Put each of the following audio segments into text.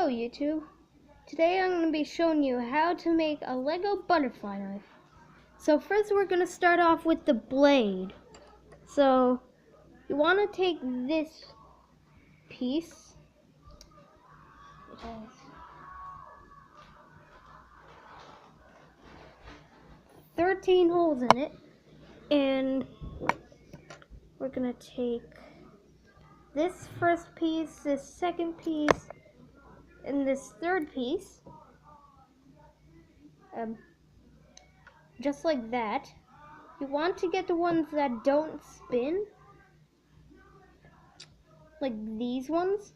Hello YouTube. Today I'm going to be showing you how to make a Lego butterfly knife. So first we're going to start off with the blade. So you want to take this piece. It has 13 holes in it. And we're going to take this first piece, this second piece, and this third piece. Just like that. You want to get the ones that don't spin, like these ones.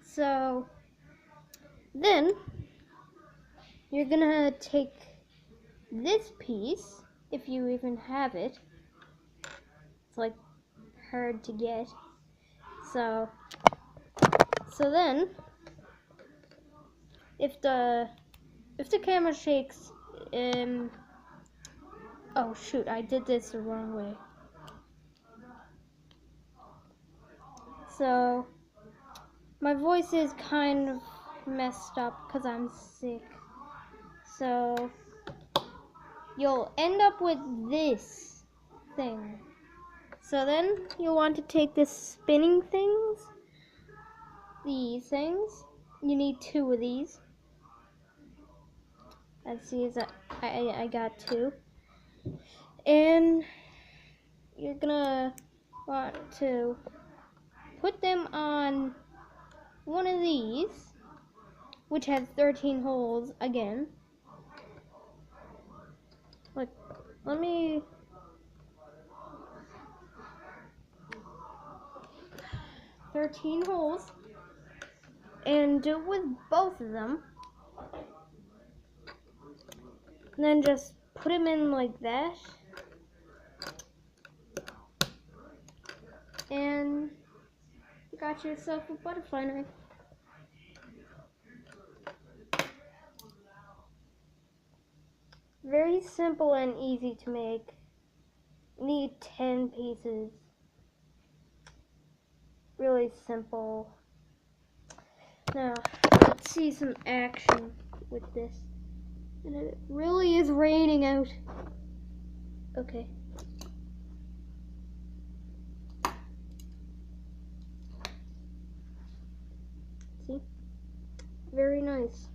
So then you're gonna take this piece, if you even have it. It's like hard to get. So then if the camera shakes, oh shoot, I did this the wrong way. So my voice is kind of messed up because I'm sick. So you'll end up with this thing. So then you'll want to take the spinning things, these things. You need 2 of these. Let's see, I got 2. And you're gonna want to put them on one of these, which has 13 holes again. Like, let me... 13 holes. And do it with both of them. And then just put them in like that. And you got yourself a butterfly knife. Very simple and easy to make. Need 10 pieces. Really simple. Now, let's see some action with this. And it really is raining out. Okay. See? Very nice.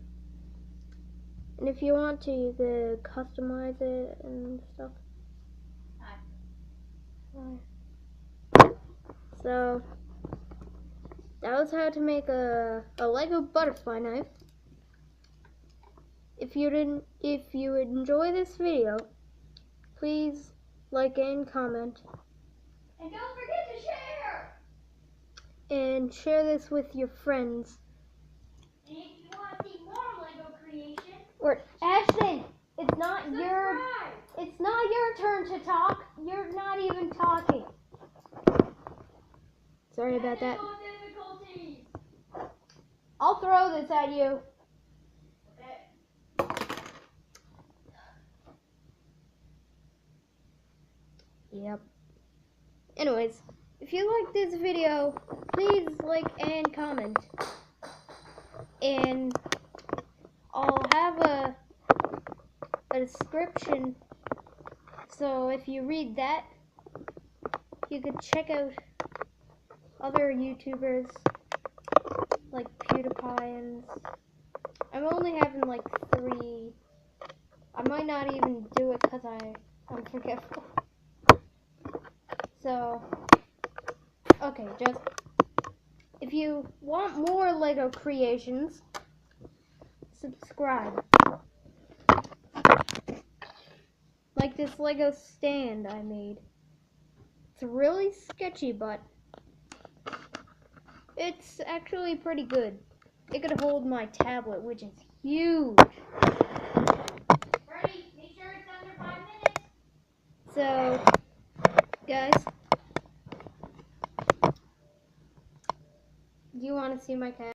And if you want to, you could customize it and stuff. So that was how to make a Lego butterfly knife. If you enjoy this video, please like and comment. And don't forget to share! And share this with your friends. And if you want to see more Lego creation, Or Ashton, it's not subscribe! your turn to talk. You're not even talking. Sorry about that. Technical difficulties. I'll throw this at you. Yep. Anyways, if you like this video, please like and comment. And I'll have a description. So if you read that, you could check out other YouTubers like PewDiePie, and I'm only having like 3. I might not even do it because I'm forgetful. So, okay, just if you want more Lego creations, subscribe. Like this Lego stand I made. It's really sketchy, but it's actually pretty good. It could hold my tablet, which is huge. Ready? Make sure it's under 5 minutes. So, guys, do you want to see my cat?